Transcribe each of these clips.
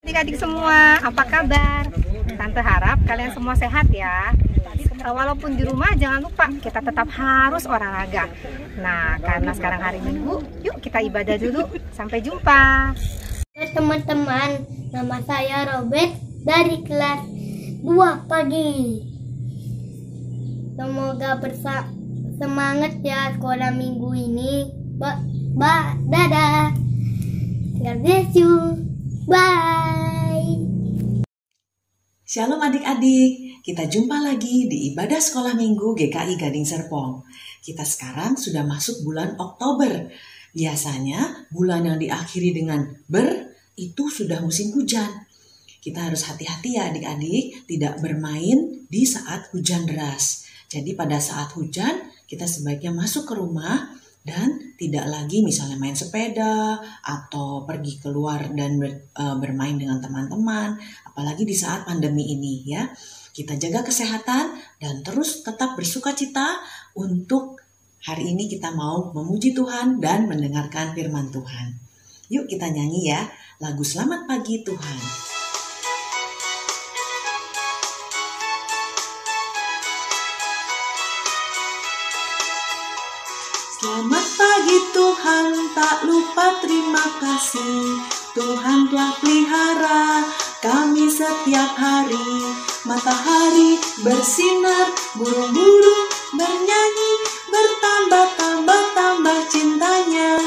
Adik-adik semua, apa kabar? Tante harap kalian semua sehat ya. Walaupun di rumah jangan lupa kita tetap harus olahraga. Nah, karena sekarang hari Minggu, yuk kita ibadah dulu. Sampai jumpa. Teman-teman, nama saya Robert dari kelas 2 pagi. Semoga semangat ya sekolah minggu ini. Dadah. God bless you. Bye. Shalom adik-adik, kita jumpa lagi di ibadah sekolah minggu GKI Gading Serpong. Kita sekarang sudah masuk bulan Oktober. Biasanya bulan yang diakhiri dengan ber itu sudah musim hujan. Kita harus hati-hati ya adik-adik, tidak bermain di saat hujan deras. Jadi pada saat hujan kita sebaiknya masuk ke rumah dan tidak lagi misalnya main sepeda atau pergi keluar dan bermain dengan teman-teman, apalagi di saat pandemi ini ya. Kita jaga kesehatan dan terus tetap bersukacita untuk hari ini kita mau memuji Tuhan dan mendengarkan firman Tuhan. Yuk kita nyanyi ya, lagu Selamat Pagi Tuhan. Selamat pagi Tuhan, tak lupa terima kasih. Tuhan telah pelihara kami setiap hari. Matahari bersinar, burung-burung bernyanyi, bertambah-tambah cintanya.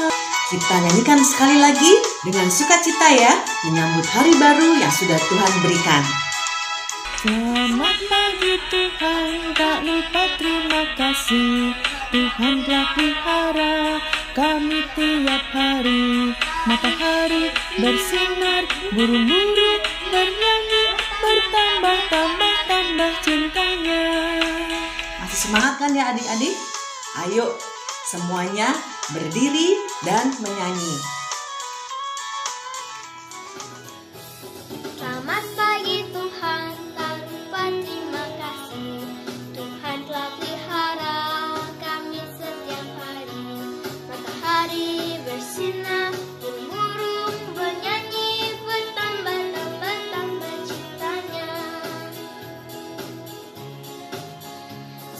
Kita nyanyikan sekali lagi dengan sukacita ya, menyambut hari baru yang sudah Tuhan berikan. Selamat pagi Tuhan, tak lupa terima kasih. Tuhan telah pelihara kami tiap hari. Matahari bersinar, burung-burung bernyanyi, bertambah cintanya. Masih semangat kan ya adik-adik? Ayo semuanya berdiri dan menyanyi. Selamat pagi Tuhan, tak lupa terima kasih. Tuhan telah pelihara kami setiap hari. Matahari bersinar, burung-burung bernyanyi, bertambah cintanya.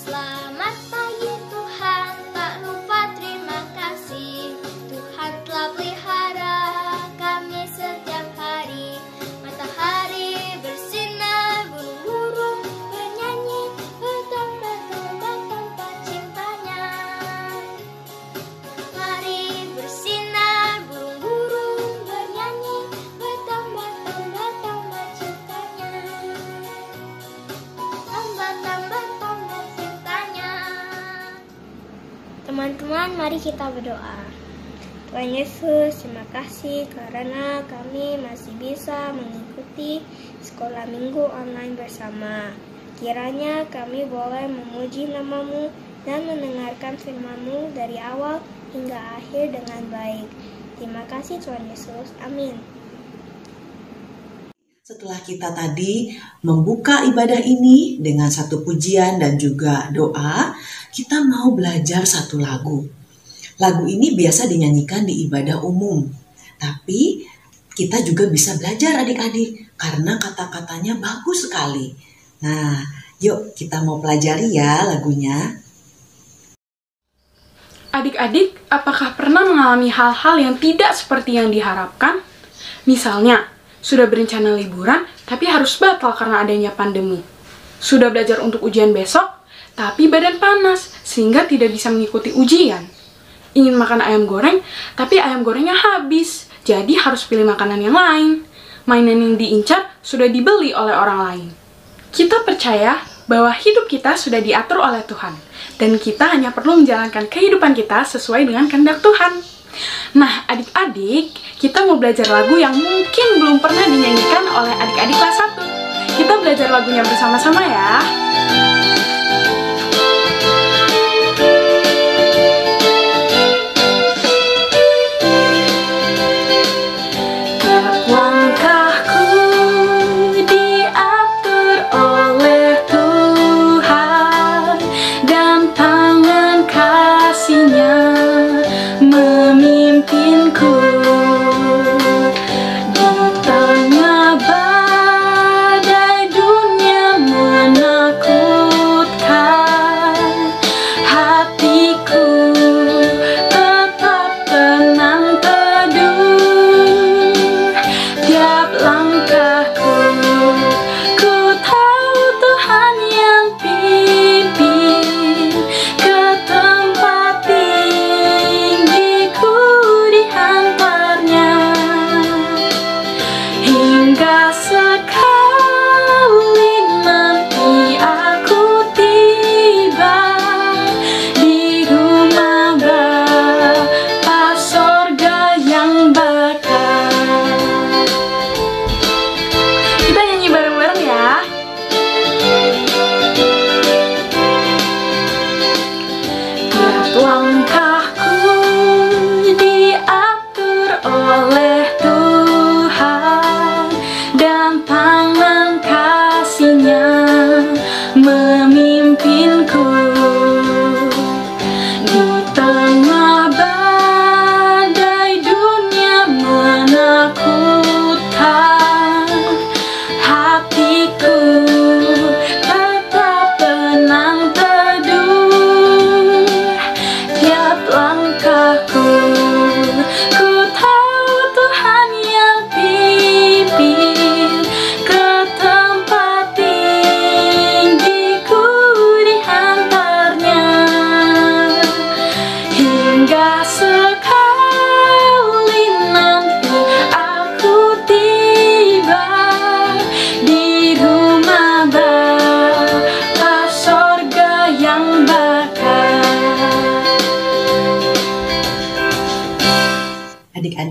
Selamat pagi Tuhan, tak lupa terima kasih. Tuhan telah pelihara kami setiap hari. Matahari bersinar, burung-burung bernyanyi, bertambah cintanya. Matahari bersinar, burung-burung bernyanyi, bertambah cintanya. Tambah cintanya. Teman-teman, mari kita berdoa. Tuhan Yesus, terima kasih karena kami masih bisa mengikuti sekolah minggu online bersama. Kiranya kami boleh memuji nama-Mu dan mendengarkan firman-Mu dari awal hingga akhir dengan baik. Terima kasih Tuhan Yesus. Amin. Setelah kita tadi membuka ibadah ini dengan satu pujian dan juga doa, kita mau belajar satu lagu. Lagu ini biasa dinyanyikan di ibadah umum, tapi kita juga bisa belajar adik-adik karena kata-katanya bagus sekali. Nah, yuk kita mau pelajari ya lagunya. Adik-adik, apakah pernah mengalami hal-hal yang tidak seperti yang diharapkan? Misalnya, sudah berencana liburan, tapi harus batal karena adanya pandemi. Sudah belajar untuk ujian besok, tapi badan panas, sehingga tidak bisa mengikuti ujian. Ingin makan ayam goreng, tapi ayam gorengnya habis, jadi harus pilih makanan yang lain. Mainan yang diincar sudah dibeli oleh orang lain. Kita percaya bahwa hidup kita sudah diatur oleh Tuhan, dan kita hanya perlu menjalankan kehidupan kita sesuai dengan kehendak Tuhan. Nah, adik-adik, kita mau belajar lagu yang mungkin belum pernah dinyanyikan oleh adik-adik kelas 1. Kita belajar lagunya bersama-sama ya. Langkahku di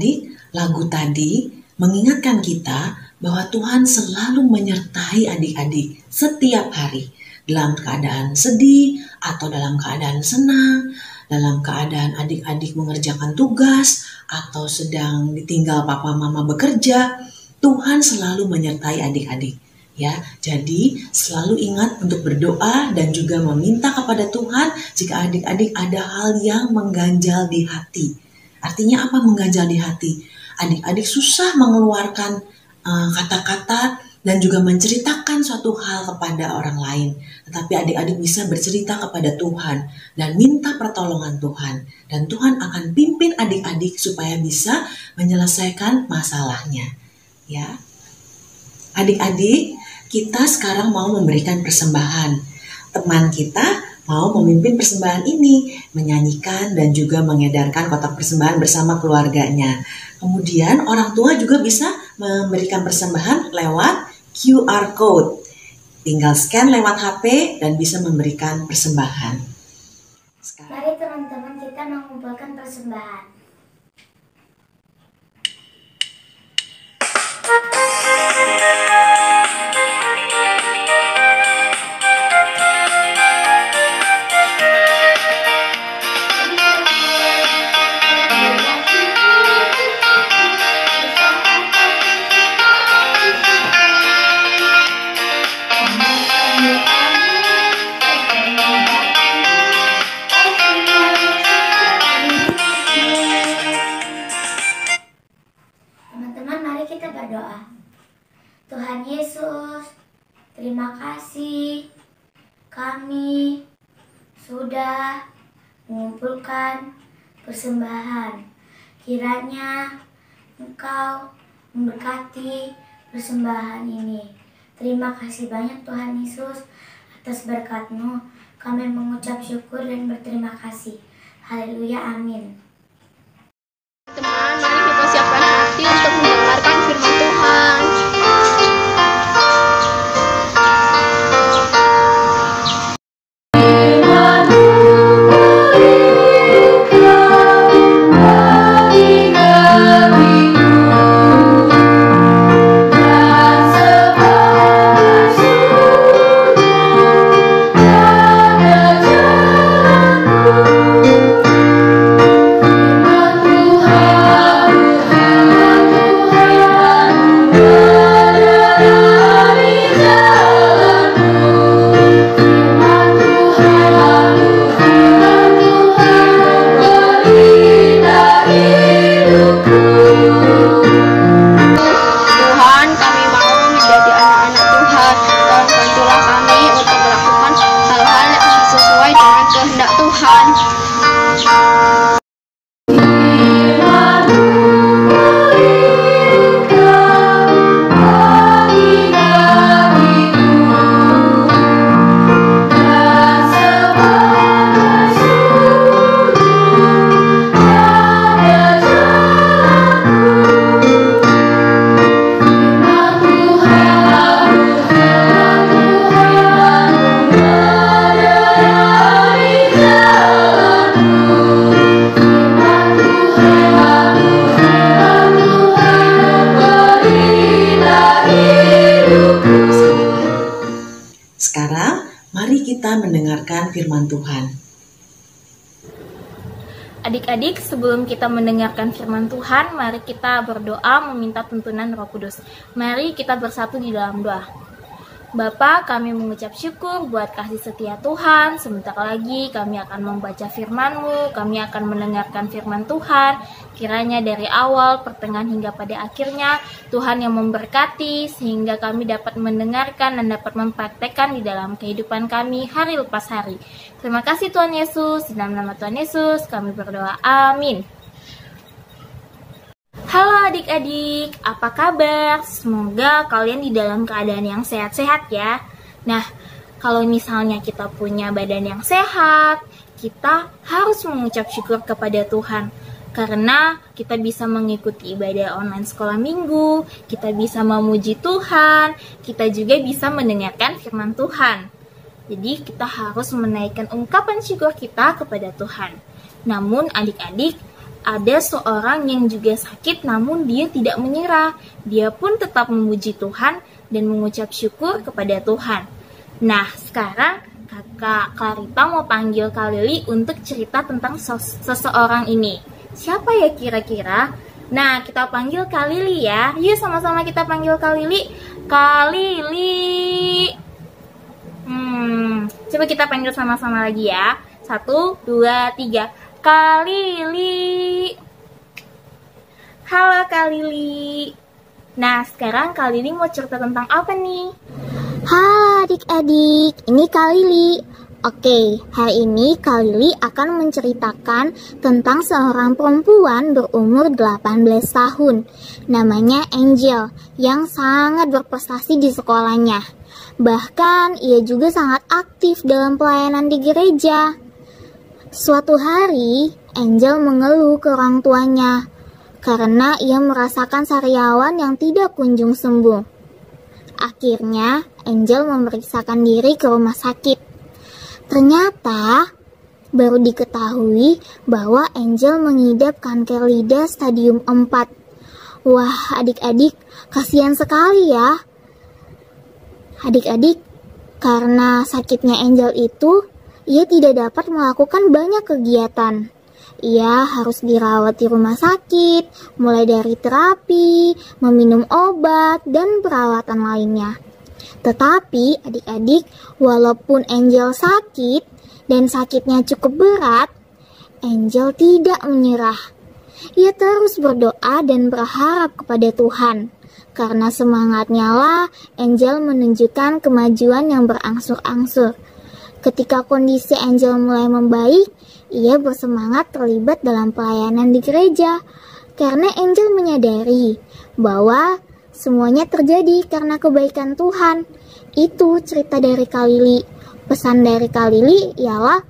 adik-adik, lagu tadi mengingatkan kita bahwa Tuhan selalu menyertai adik-adik setiap hari. Dalam keadaan sedih atau dalam keadaan senang, dalam keadaan adik-adik mengerjakan tugas atau sedang ditinggal papa mama bekerja, Tuhan selalu menyertai adik-adik. Ya, jadi selalu ingat untuk berdoa dan juga meminta kepada Tuhan jika adik-adik ada hal yang mengganjal di hati. Artinya apa mengganjal di hati? Adik-adik susah mengeluarkan kata-kata dan juga menceritakan suatu hal kepada orang lain. Tetapi adik-adik bisa bercerita kepada Tuhan dan minta pertolongan Tuhan. Dan Tuhan akan pimpin adik-adik supaya bisa menyelesaikan masalahnya. Ya, adik-adik, kita sekarang mau memberikan persembahan. Teman kita mau memimpin persembahan ini, menyanyikan dan juga mengedarkan kotak persembahan bersama keluarganya. Kemudian orang tua juga bisa memberikan persembahan lewat QR code. Tinggal scan lewat HP dan bisa memberikan persembahan. Mari teman-teman kita mengumpulkan persembahan. Tuhan Yesus, terima kasih kami sudah mengumpulkan persembahan. Kiranya Engkau memberkati persembahan ini. Terima kasih banyak Tuhan Yesus atas berkat-Mu. Kami mengucap syukur dan berterima kasih. Haleluya, amin. Teman, mari kita siapkan hati untuk mendengarkan firman Tuhan. Sekarang, mari kita mendengarkan firman Tuhan. Adik-adik, sebelum kita mendengarkan firman Tuhan, mari kita berdoa meminta tuntunan Roh Kudus. Mari kita bersatu di dalam doa. Bapa, kami mengucap syukur buat kasih setia Tuhan. Sebentar lagi kami akan membaca firman-Mu, kami akan mendengarkan firman Tuhan. Kiranya dari awal, pertengahan hingga pada akhirnya, Tuhan yang memberkati sehingga kami dapat mendengarkan dan dapat mempraktekkan di dalam kehidupan kami hari lepas hari. Terima kasih Tuhan Yesus, di dalam nama Tuhan Yesus kami berdoa, amin. Halo adik-adik, apa kabar? Semoga kalian di dalam keadaan yang sehat-sehat ya. Nah, kalau misalnya kita punya badan yang sehat, kita harus mengucap syukur kepada Tuhan. Karena kita bisa mengikuti ibadah online sekolah minggu, kita bisa memuji Tuhan, kita juga bisa mendengarkan firman Tuhan. Jadi kita harus menaikkan ungkapan syukur kita kepada Tuhan. Namun adik-adik, ada seorang yang juga sakit namun dia tidak menyerah. Dia pun tetap memuji Tuhan dan mengucap syukur kepada Tuhan. Nah, sekarang Kakak Clarita mau panggil Kak Lili untuk cerita tentang seseorang ini. Siapa ya kira-kira? Nah, kita panggil Kak Lili ya. Yuk sama-sama kita panggil Kak Lili. Kak Lili. Coba kita panggil sama-sama lagi ya. 1, 2, 3. Kak Lili. Halo Kak Lili. Nah, sekarang Kak Lili mau cerita tentang apa nih? Halo adik-adik, ini Kak Lili. Oke, hari ini Kak Lili akan menceritakan tentang seorang perempuan berumur 18 tahun. Namanya Angel, yang sangat berprestasi di sekolahnya. Bahkan ia juga sangat aktif dalam pelayanan di gereja. Suatu hari, Angel mengeluh ke orang tuanya karena ia merasakan sariawan yang tidak kunjung sembuh. Akhirnya, Angel memeriksakan diri ke rumah sakit. Ternyata, baru diketahui bahwa Angel mengidap kanker lidah stadium 4. Wah, adik-adik, kasihan sekali ya. Adik-adik, karena sakitnya Angel itu, ia tidak dapat melakukan banyak kegiatan. Ia harus dirawat di rumah sakit, mulai dari terapi, meminum obat, dan perawatan lainnya. Tetapi adik-adik, walaupun Angel sakit dan sakitnya cukup berat, Angel tidak menyerah. Ia terus berdoa dan berharap kepada Tuhan. Karena semangatnya lah, Angel menunjukkan kemajuan yang berangsur-angsur. Ketika kondisi Angel mulai membaik, ia bersemangat terlibat dalam pelayanan di gereja. Karena Angel menyadari bahwa semuanya terjadi karena kebaikan Tuhan. Itu cerita dari Kak Lili. Pesan dari Kak Lili ialah,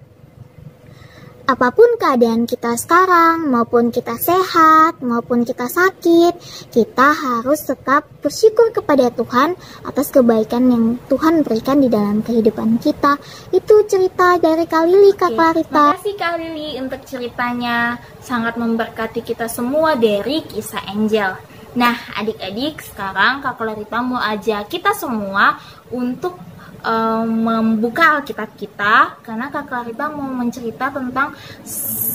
apapun keadaan kita sekarang, maupun kita sehat, maupun kita sakit, kita harus tetap bersyukur kepada Tuhan atas kebaikan yang Tuhan berikan di dalam kehidupan kita. Itu cerita dari Kak Lili, Kak Clarita. Terima kasih Kak Lili untuk ceritanya. Sangat memberkati kita semua dari kisah Angel. Nah, adik-adik, sekarang Kak Clarita mau ajak kita semua untuk membuka Alkitab kita, karena Kak Clarita mau mencerita tentang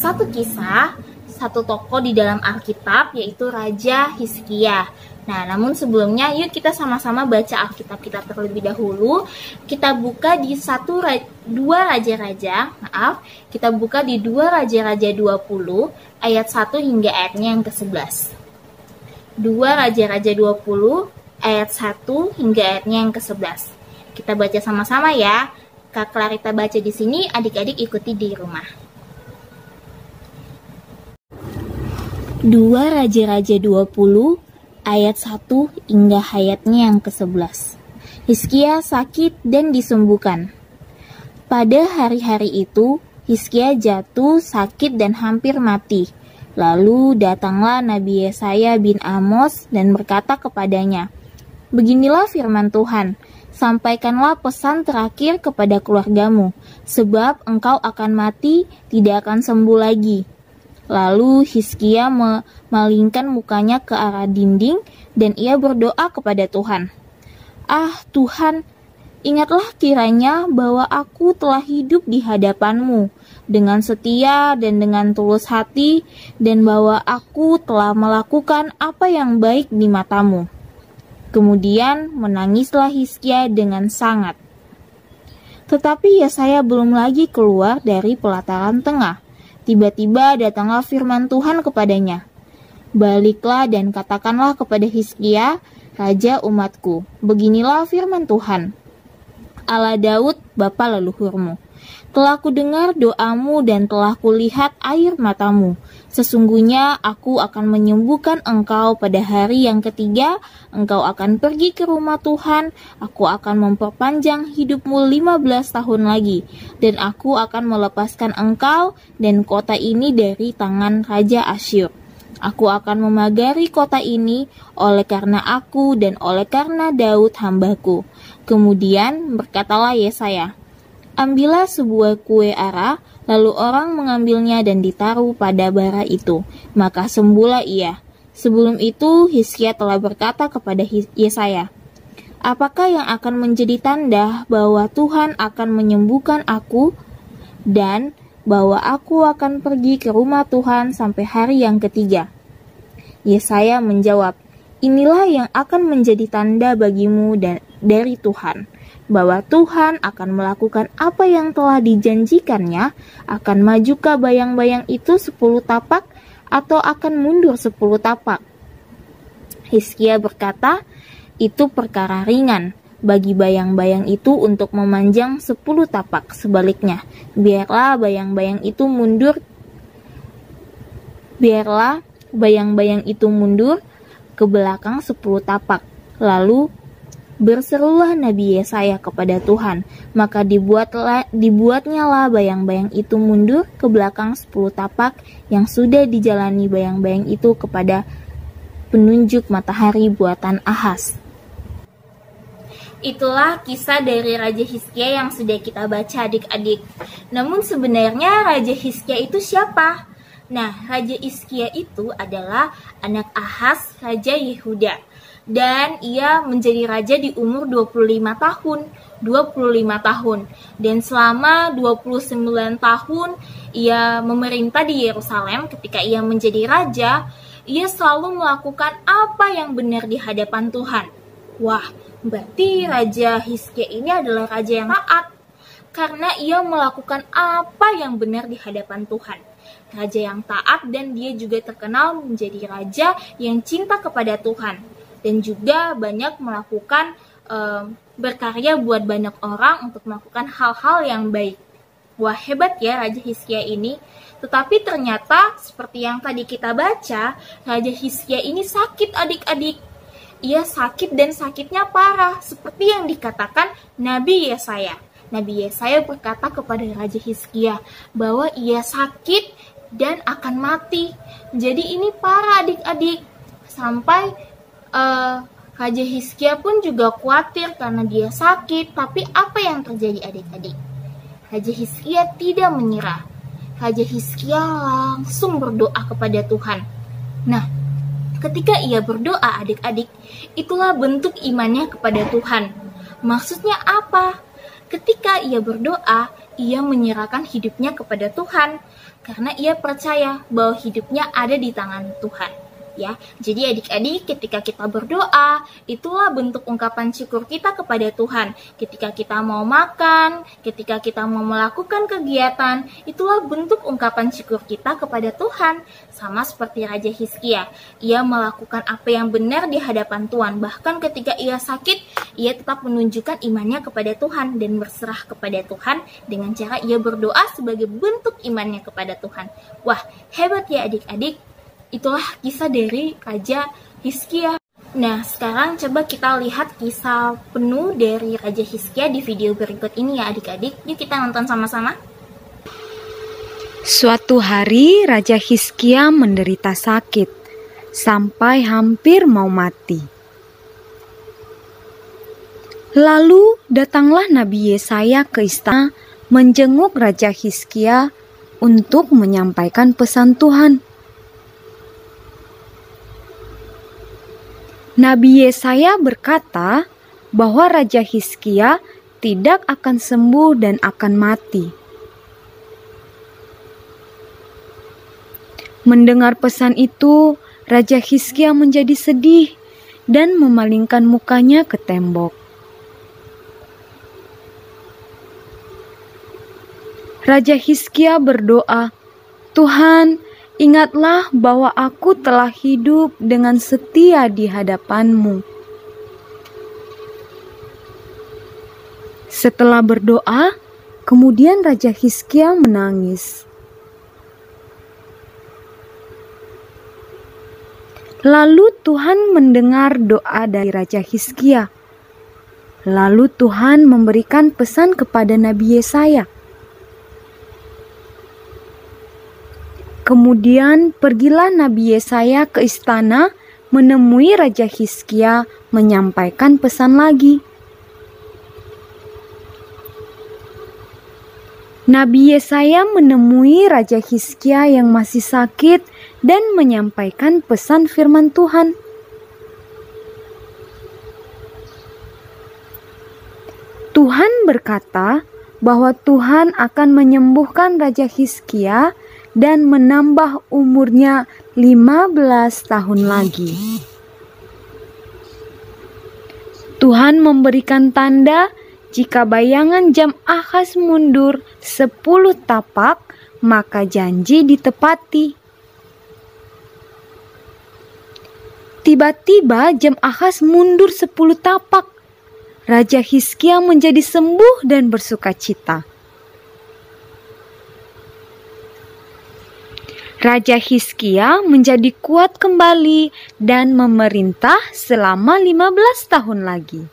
satu kisah, satu tokoh di dalam Alkitab, yaitu Raja Hizkia. Nah, namun sebelumnya yuk kita sama-sama baca Alkitab kita terlebih dahulu. Kita buka di 2 Raja-Raja 20 ayat 1 hingga ayatnya yang ke-11. 2 Raja-Raja 20 ayat 1 hingga ayatnya yang ke-11. Kita baca sama-sama ya. Kak Clarita baca di sini, adik-adik ikuti di rumah. 2 Raja-Raja 20 ayat 1 hingga ayatnya yang ke-11. Hizkia sakit dan disembuhkan. Pada hari-hari itu, Hizkia jatuh sakit dan hampir mati. Lalu datanglah Nabi Yesaya bin Amos dan berkata kepadanya, "Beginilah firman Tuhan, sampaikanlah pesan terakhir kepada keluargamu, sebab engkau akan mati, tidak akan sembuh lagi." Lalu Hizkia memalingkan mukanya ke arah dinding, dan ia berdoa kepada Tuhan. "Ah Tuhan, ingatlah kiranya bahwa aku telah hidup di hadapan-Mu dengan setia dan dengan tulus hati, dan bahwa aku telah melakukan apa yang baik di mata-Mu." Kemudian menangislah Hizkia dengan sangat. Tetapi Yesaya belum lagi keluar dari pelataran tengah. Tiba-tiba datanglah firman Tuhan kepadanya. "Baliklah dan katakanlah kepada Hizkia, raja umatku, beginilah firman Tuhan, Allah Daud, bapa leluhurmu. Telah kudengar doamu dan telah kulihat air matamu. Sesungguhnya aku akan menyembuhkan engkau pada hari yang ketiga. Engkau akan pergi ke rumah Tuhan. Aku akan memperpanjang hidupmu 15 tahun lagi. Dan aku akan melepaskan engkau dan kota ini dari tangan Raja Asyur. Aku akan memagari kota ini oleh karena aku dan oleh karena Daud hambaku." Kemudian berkatalah Yesaya, Ambillah sebuah kue ara, lalu orang mengambilnya dan ditaruh pada bara itu. Maka sembuhlah ia. Sebelum itu, Hizkia telah berkata kepada Yesaya, "Apakah yang akan menjadi tanda bahwa Tuhan akan menyembuhkan aku dan bahwa aku akan pergi ke rumah Tuhan sampai hari yang ketiga?" Yesaya menjawab, "Inilah yang akan menjadi tanda bagimu dari Tuhan, bahwa Tuhan akan melakukan apa yang telah dijanjikannya, akan majukah bayang-bayang itu 10 tapak, atau akan mundur 10 tapak?" Hizkia berkata, "Itu perkara ringan bagi bayang-bayang itu untuk memanjang 10 tapak. Sebaliknya, biarlah bayang-bayang itu mundur ke belakang 10 tapak." Lalu berserulah Nabi Yesaya kepada Tuhan, maka dibuatnyalah bayang-bayang itu mundur ke belakang 10 tapak yang sudah dijalani bayang-bayang itu kepada penunjuk matahari buatan Ahaz. Itulah kisah dari Raja Hizkia yang sudah kita baca adik-adik. Namun sebenarnya Raja Hizkia itu siapa? Nah, Raja Hizkia itu adalah anak Ahaz, Raja Yehuda. Dan ia menjadi raja di umur 25 tahun. Dan selama 29 tahun ia memerintah di Yerusalem. Ketika ia menjadi raja, ia selalu melakukan apa yang benar di hadapan Tuhan. Wah, berarti Raja Hizkia ini adalah raja yang taat, karena ia melakukan apa yang benar di hadapan Tuhan. Raja yang taat, dan dia juga terkenal menjadi raja yang cinta kepada Tuhan. Dan juga banyak melakukan berkarya buat banyak orang untuk melakukan hal-hal yang baik. Wah, hebat ya Raja Hizkia ini. Tetapi ternyata seperti yang tadi kita baca, Raja Hizkia ini sakit adik-adik. Ia sakit dan sakitnya parah, seperti yang dikatakan Nabi Yesaya. Nabi Yesaya berkata kepada Raja Hizkia bahwa ia sakit dan akan mati. Jadi ini parah adik-adik. Sampai Raja Hizkia pun juga khawatir karena dia sakit. Tapi apa yang terjadi adik-adik? Raja Hizkia tidak menyerah. Raja Hizkia langsung berdoa kepada Tuhan. Nah, ketika ia berdoa adik-adik, itulah bentuk imannya kepada Tuhan. Maksudnya apa? Ketika ia berdoa, ia menyerahkan hidupnya kepada Tuhan karena ia percaya bahwa hidupnya ada di tangan Tuhan. Ya, jadi adik-adik, ketika kita berdoa, itulah bentuk ungkapan syukur kita kepada Tuhan. Ketika kita mau makan, ketika kita mau melakukan kegiatan, itulah bentuk ungkapan syukur kita kepada Tuhan. Sama seperti Raja Hizkia, ia melakukan apa yang benar di hadapan Tuhan. Bahkan ketika ia sakit, ia tetap menunjukkan imannya kepada Tuhan dan berserah kepada Tuhan dengan cara ia berdoa sebagai bentuk imannya kepada Tuhan. Wah, hebat ya adik-adik. Itulah kisah dari Raja Hizkia. Nah, sekarang coba kita lihat kisah penuh dari Raja Hizkia di video berikut ini ya adik-adik. Yuk kita nonton sama-sama. Suatu hari Raja Hizkia menderita sakit sampai hampir mau mati. Lalu datanglah Nabi Yesaya ke istana menjenguk Raja Hizkia untuk menyampaikan pesan Tuhan. Nabi Yesaya berkata bahwa Raja Hizkia tidak akan sembuh dan akan mati. Mendengar pesan itu, Raja Hizkia menjadi sedih dan memalingkan mukanya ke tembok. Raja Hizkia berdoa, "Tuhan, ingatlah bahwa aku telah hidup dengan setia di hadapan-Mu." Setelah berdoa, kemudian Raja Hizkia menangis. Lalu Tuhan mendengar doa dari Raja Hizkia. Lalu Tuhan memberikan pesan kepada Nabi Yesaya. Kemudian pergilah Nabi Yesaya ke istana menemui Raja Hizkia menyampaikan pesan lagi. Nabi Yesaya menemui Raja Hizkia yang masih sakit dan menyampaikan pesan firman Tuhan. Tuhan berkata bahwa Tuhan akan menyembuhkan Raja Hizkia dan menambah umurnya 15 tahun lagi. Tuhan memberikan tanda jika bayangan jam Ahaz mundur 10 tapak, maka janji ditepati. Tiba-tiba jam Ahaz mundur 10 tapak. Raja Hizkia menjadi sembuh dan bersukacita. Raja Hizkia menjadi kuat kembali dan memerintah selama 15 tahun lagi.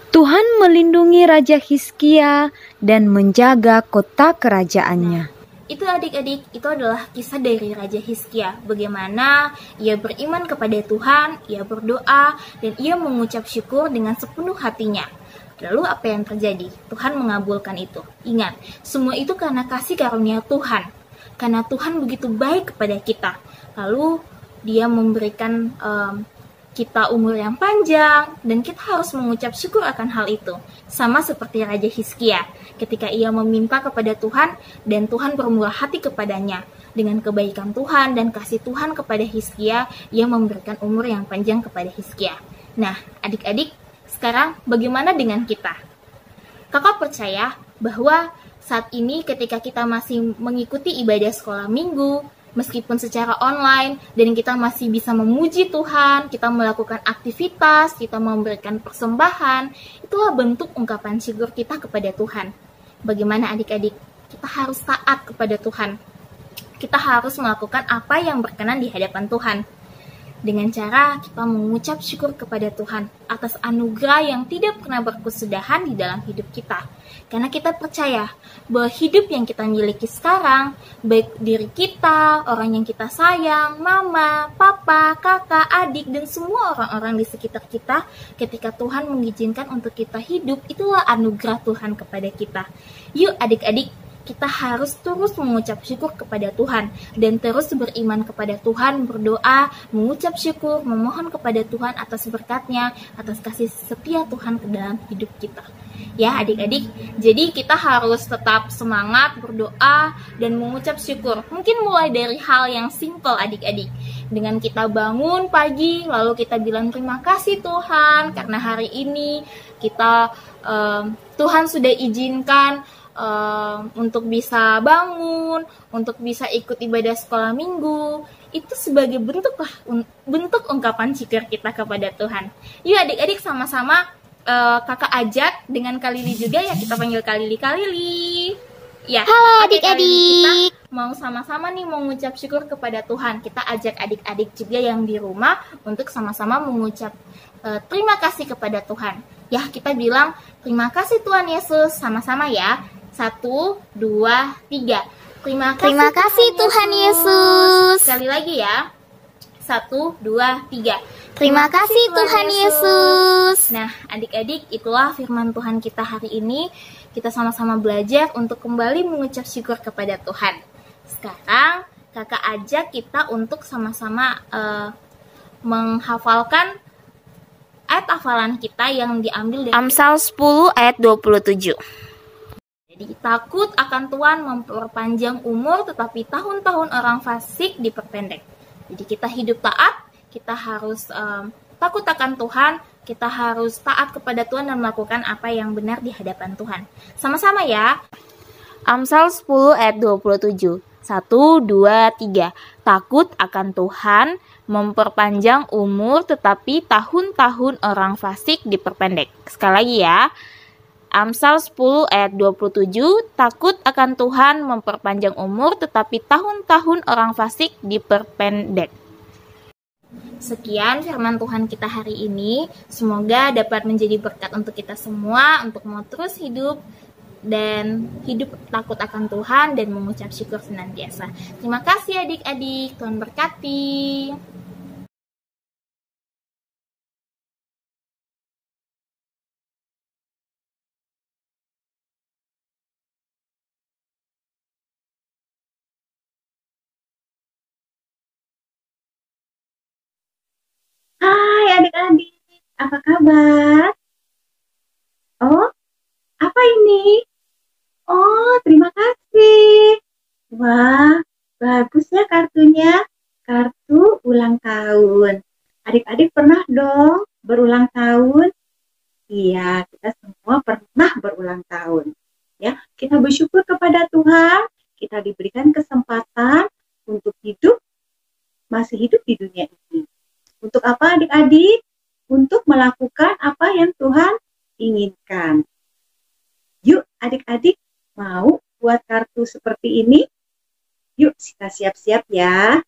Tuhan melindungi Raja Hizkia dan menjaga kota kerajaannya. Itu adik-adik, itu adalah kisah dari Raja Hizkia. Bagaimana ia beriman kepada Tuhan, ia berdoa, dan ia mengucap syukur dengan sepenuh hatinya. Lalu apa yang terjadi? Tuhan mengabulkan itu. Ingat, semua itu karena kasih karunia Tuhan. Karena Tuhan begitu baik kepada kita. Lalu dia memberikan kita umur yang panjang, dan kita harus mengucap syukur akan hal itu. Sama seperti Raja Hizkia, ketika ia meminta kepada Tuhan, dan Tuhan bermurah hati kepadanya. Dengan kebaikan Tuhan dan kasih Tuhan kepada Hizkia, ia memberikan umur yang panjang kepada Hizkia. Nah, adik-adik, sekarang bagaimana dengan kita? Kakak percaya bahwa saat ini ketika kita masih mengikuti ibadah sekolah minggu, meskipun secara online, dan kita masih bisa memuji Tuhan, kita melakukan aktivitas, kita memberikan persembahan, itulah bentuk ungkapan syukur kita kepada Tuhan. Bagaimana adik-adik? Kita harus taat kepada Tuhan. Kita harus melakukan apa yang berkenan di hadapan Tuhan. Dengan cara kita mengucap syukur kepada Tuhan atas anugerah yang tidak pernah berkesudahan di dalam hidup kita. Karena kita percaya bahwa hidup yang kita miliki sekarang, baik diri kita, orang yang kita sayang, mama, papa, kakak, adik, dan semua orang-orang di sekitar kita, ketika Tuhan mengizinkan untuk kita hidup, itulah anugerah Tuhan kepada kita. Yuk adik-adik, kita harus terus mengucap syukur kepada Tuhan dan terus beriman kepada Tuhan, berdoa, mengucap syukur, memohon kepada Tuhan atas berkat-Nya, atas kasih setia Tuhan ke dalam hidup kita. Ya adik-adik, jadi kita harus tetap semangat berdoa dan mengucap syukur. Mungkin mulai dari hal yang simple adik-adik. Dengan kita bangun pagi, lalu kita bilang terima kasih Tuhan karena hari ini kita Tuhan sudah izinkan untuk bisa bangun, untuk bisa ikut ibadah sekolah minggu. Itu sebagai bentuk ungkapan syukur kita kepada Tuhan. Yuk adik-adik sama-sama kakak ajak dengan Kalili juga ya, kita panggil Kalili. Ya, halo adik-adik. Kita mau sama-sama nih mengucap syukur kepada Tuhan. Kita ajak adik-adik juga yang di rumah untuk sama-sama mengucap terima kasih kepada Tuhan. Ya, kita bilang terima kasih Tuhan Yesus sama-sama ya. 1, 2, 3. Terima kasih Tuhan Yesus. Sekali lagi ya. 1, 2, 3. Terima kasih Tuhan Yesus. Nah, adik-adik, itulah firman Tuhan kita hari ini. Kita sama-sama belajar untuk kembali mengucap syukur kepada Tuhan. Sekarang, kakak ajak kita untuk sama-sama menghafalkan ayat hafalan kita yang diambil dari Amsal 10 ayat 27. Jadi, takut akan Tuhan memperpanjang umur, tetapi tahun-tahun orang fasik diperpendek. Jadi kita hidup taat, kita harus takut akan Tuhan, kita harus taat kepada Tuhan dan melakukan apa yang benar di hadapan Tuhan. Sama-sama ya. Amsal 10 ayat 27. 1, 2, 3. Takut akan Tuhan memperpanjang umur, tetapi tahun-tahun orang fasik diperpendek. Sekali lagi ya. Amsal 10 ayat 27, takut akan Tuhan memperpanjang umur, tetapi tahun-tahun orang fasik diperpendek. Sekian firman Tuhan kita hari ini. Semoga dapat menjadi berkat untuk kita semua, untuk mau terus hidup dan hidup takut akan Tuhan dan mengucap syukur senantiasa. Terima kasih adik-adik, Tuhan berkati. apa kabar? Oh, apa ini? Oh, terima kasih. Wah, bagus ya kartunya. Kartu ulang tahun. Adik-adik pernah dong berulang tahun? Iya, kita semua pernah berulang tahun. Ya, kita bersyukur kepada Tuhan. Kita diberikan kesempatan untuk masih hidup di dunia ini. Untuk apa adik-adik? Untuk melakukan apa yang Tuhan inginkan. Yuk adik-adik, mau buat kartu seperti ini? Yuk kita siap-siap ya.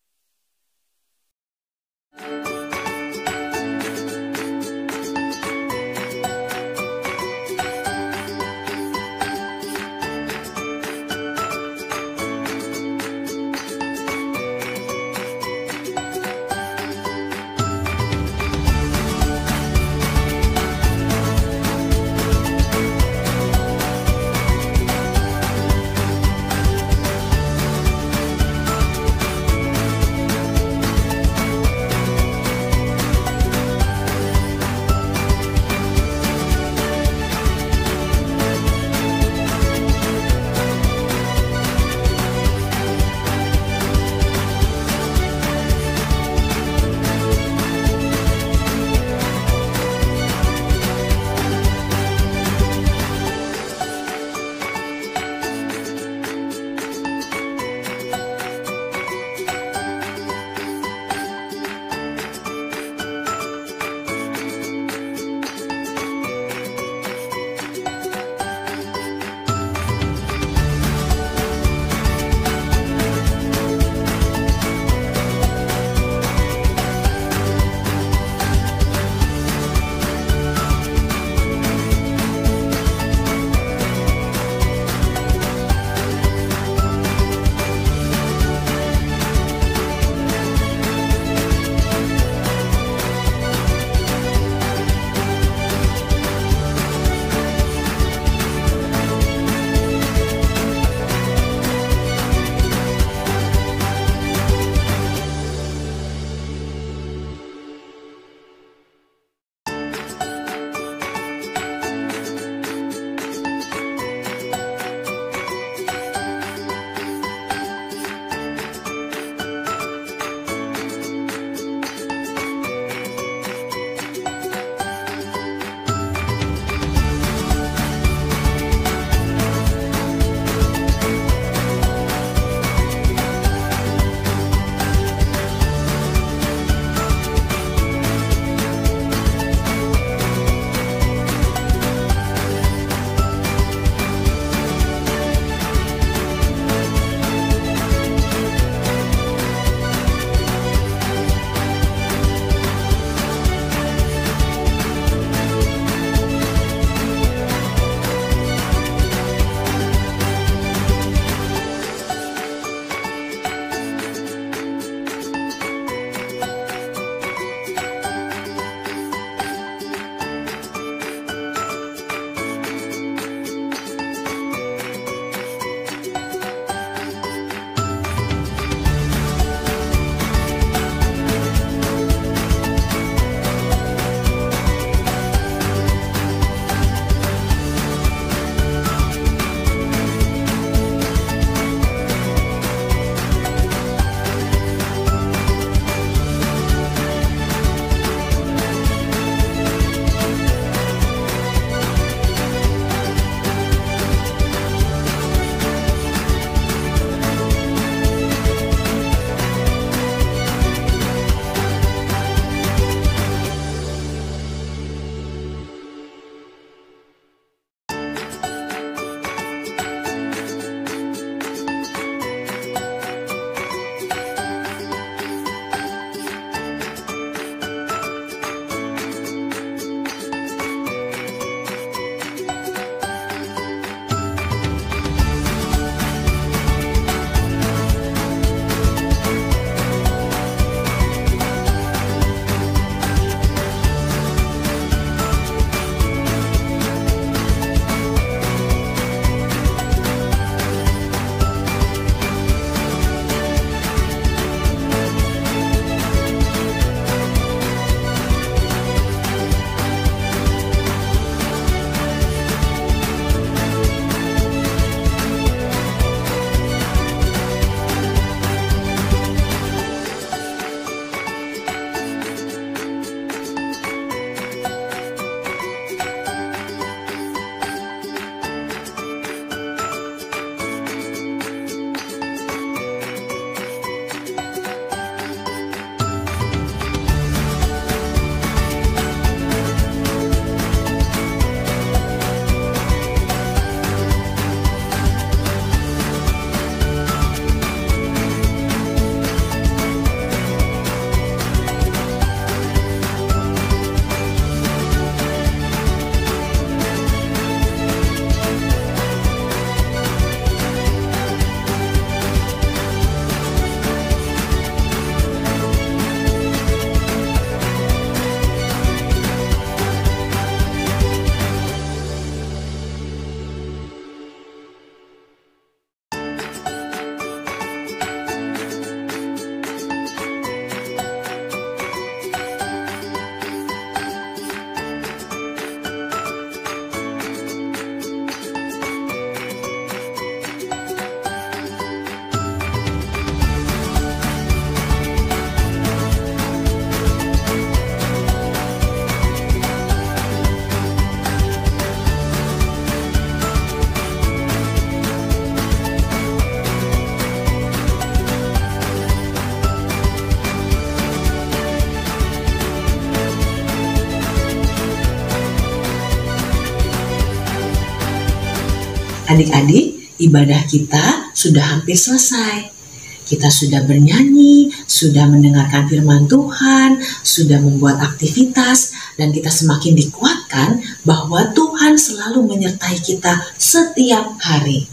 Adik-adik, ibadah kita sudah hampir selesai. Kita sudah bernyanyi, sudah mendengarkan firman Tuhan, sudah membuat aktivitas, dan kita semakin dikuatkan bahwa Tuhan selalu menyertai kita setiap hari.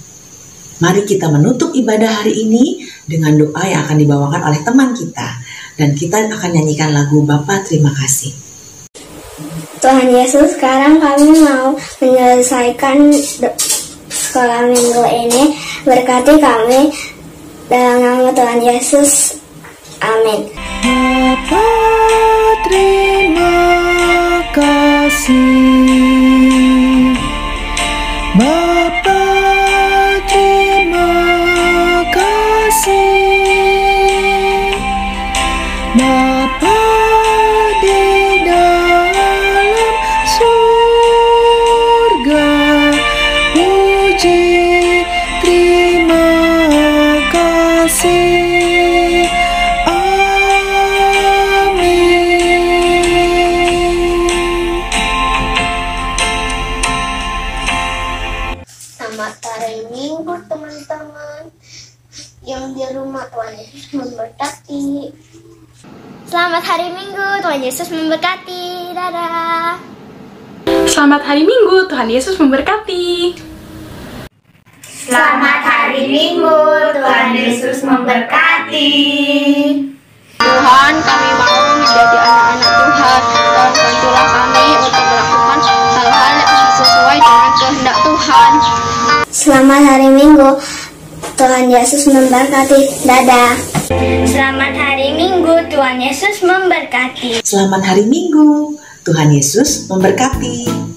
Mari kita menutup ibadah hari ini dengan doa yang akan dibawakan oleh teman kita. Dan kita akan nyanyikan lagu Bapa Terima Kasih. Tuhan Yesus, sekarang kami mau menyelesaikan sekolah minggu ini. Berkati kami dalam nama Tuhan Yesus. Amin. Bapa terima kasih. Bapa terima kasih. Bapa di dalam surga, puji terima kasih. Selamat hari Minggu teman-teman yang di rumah. Tuhan Yesus memberkati. Selamat hari Minggu, Tuhan Yesus memberkati. Dadah. Selamat hari Minggu, Tuhan Yesus memberkati. Selamat hari Minggu, Tuhan Yesus memberkati. Tuhan, kami mau menjadi anak-anak Tuhan, dan bantulah kami untuk melakukan hal-hal yang sesuai dengan kehendak Tuhan. Selamat hari Minggu, Tuhan Yesus memberkati. Dadah. Selamat hari Minggu, Tuhan Yesus memberkati. Selamat hari Minggu, Tuhan Yesus memberkati.